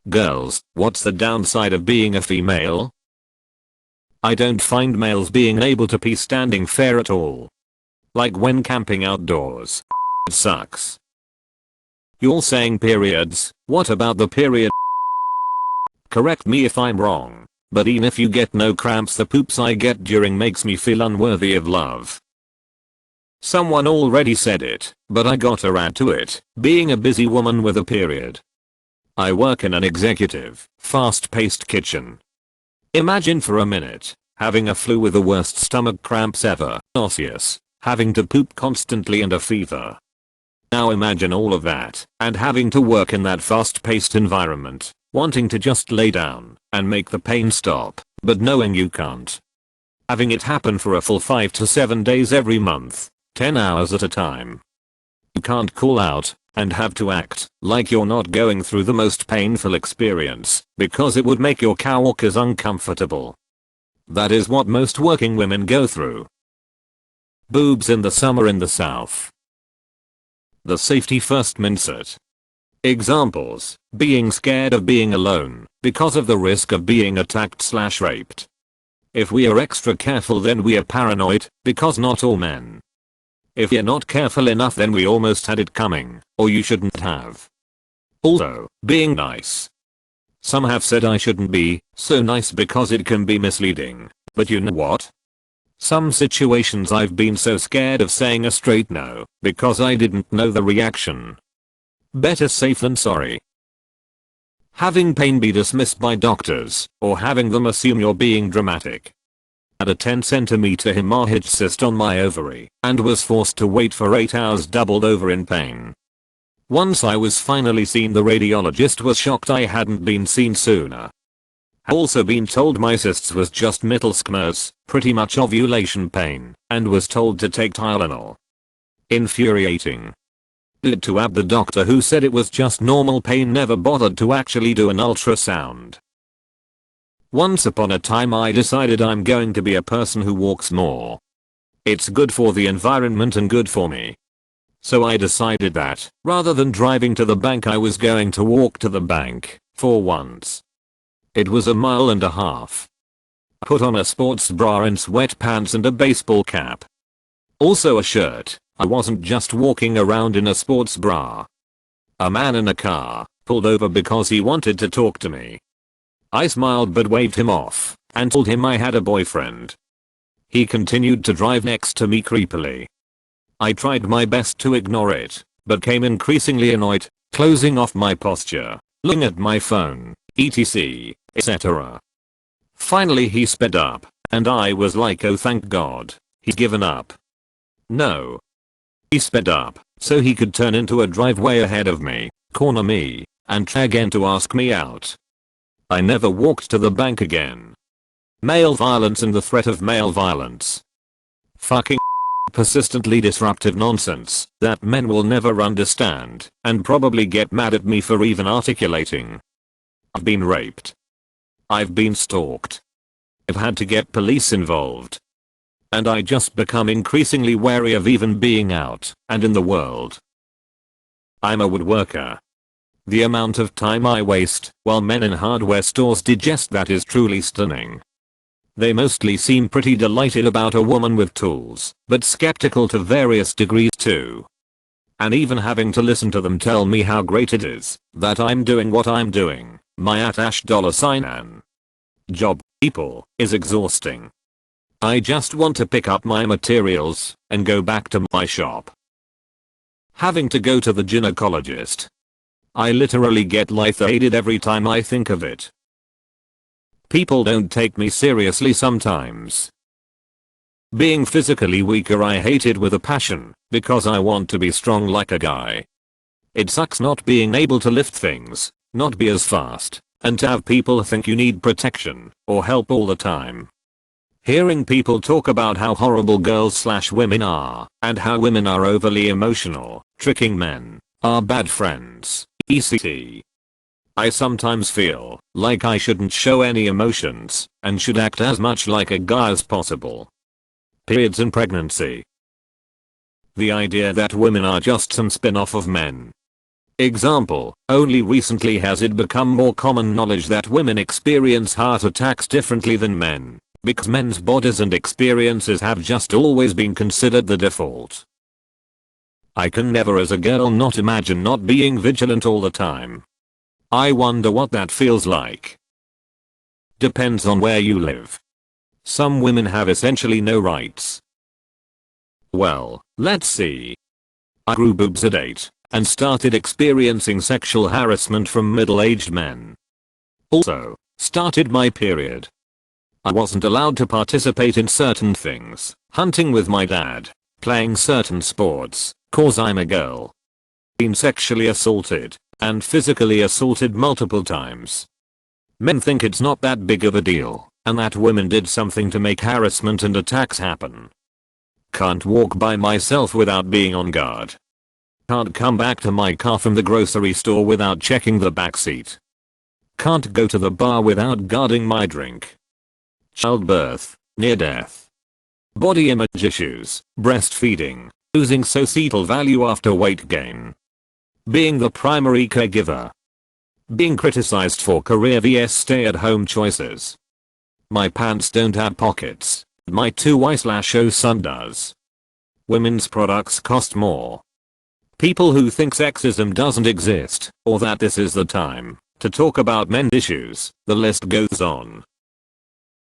Girls, what's the downside of being a female? I don't find males being able to pee standing fair at all. Like when camping outdoors. It sucks. You're saying periods, what about the period? Correct me if I'm wrong, but even if you get no cramps, the poops I get during makes me feel unworthy of love. Someone already said it, but I gotta add to it, being a busy woman with a period. I work in an executive, fast-paced kitchen. Imagine for a minute, having a flu with the worst stomach cramps ever, nauseous, having to poop constantly and a fever. Now imagine all of that, and having to work in that fast-paced environment, wanting to just lay down and make the pain stop, but knowing you can't. Having it happen for a full 5 to 7 days every month, 10 hours at a time. You can't call out and have to act like you're not going through the most painful experience because it would make your coworkers uncomfortable. That is what most working women go through. Boobs in the summer in the South. The safety first mindset. Examples: being scared of being alone because of the risk of being attacked/raped. If we are extra careful, then we are paranoid because not all men. If you're not careful enough, then we almost had it coming, or you shouldn't have. Also, being nice. Some have said I shouldn't be so nice because it can be misleading, but you know what? Some situations I've been so scared of saying a straight no because I didn't know the reaction. Better safe than sorry. Having pain be dismissed by doctors, or having them assume you're being dramatic. Had a 10 centimeter hemorrhage cyst on my ovary and was forced to wait for 8 hours doubled over in pain. Once I was finally seen, the radiologist was shocked I hadn't been seen sooner. Had also been told my cysts was just mittelschmerz, pretty much ovulation pain, and was told to take Tylenol. Infuriating. To add, the doctor who said it was just normal pain never bothered to actually do an ultrasound. Once upon a time I decided I'm going to be a person who walks more. It's good for the environment and good for me. So I decided that, rather than driving to the bank, I was going to walk to the bank, for once. It was 1.5 miles. I put on a sports bra and sweatpants and a baseball cap. Also a shirt. I wasn't just walking around in a sports bra. A man in a car pulled over because he wanted to talk to me. I smiled but waved him off and told him I had a boyfriend. He continued to drive next to me creepily. I tried my best to ignore it, but came increasingly annoyed, closing off my posture, looking at my phone, etc., etc. Finally he sped up, and I was like, oh thank God, he's given up. No. He sped up so he could turn into a driveway ahead of me, corner me, and try again to ask me out. I never walked to the bank again. Male violence and the threat of male violence. Fucking persistently disruptive nonsense that men will never understand and probably get mad at me for even articulating. I've been raped. I've been stalked. I've had to get police involved. And I just become increasingly wary of even being out and in the world. I'm a woodworker. The amount of time I waste while men in hardware stores digest that is truly stunning. They mostly seem pretty delighted about a woman with tools, but skeptical to various degrees too. And even having to listen to them tell me how great it is that I'm doing what I'm doing, my @$an job, people, is exhausting. I just want to pick up my materials and go back to my shop. Having to go to the gynecologist. I literally get lightheaded every time I think of it. People don't take me seriously sometimes. Being physically weaker, I hate it with a passion because I want to be strong like a guy. It sucks not being able to lift things, not be as fast, and to have people think you need protection or help all the time. Hearing people talk about how horrible girls/women are and how women are overly emotional, tricking men, are bad friends, etc. I sometimes feel like I shouldn't show any emotions and should act as much like a guy as possible. Periods and pregnancy. The idea that women are just some spin-off of men. Example, only recently has it become more common knowledge that women experience heart attacks differently than men, because men's bodies and experiences have just always been considered the default. I can never as a girl not imagine not being vigilant all the time. I wonder what that feels like. Depends on where you live. Some women have essentially no rights. Well, let's see. I grew boobs at 8 and started experiencing sexual harassment from middle-aged men. Also, started my period. I wasn't allowed to participate in certain things, hunting with my dad, playing certain sports, cause I'm a girl. Been sexually assaulted, and physically assaulted multiple times. Men think it's not that big of a deal, and that women did something to make harassment and attacks happen. Can't walk by myself without being on guard. Can't come back to my car from the grocery store without checking the backseat. Can't go to the bar without guarding my drink. Childbirth, near death. Body image issues, breastfeeding, losing societal value after weight gain. Being the primary caregiver. Being criticized for career vs stay-at-home choices. My pants don't have pockets, my 2Y/O son does. Women's products cost more. People who think sexism doesn't exist, or that this is the time to talk about men's issues, the list goes on.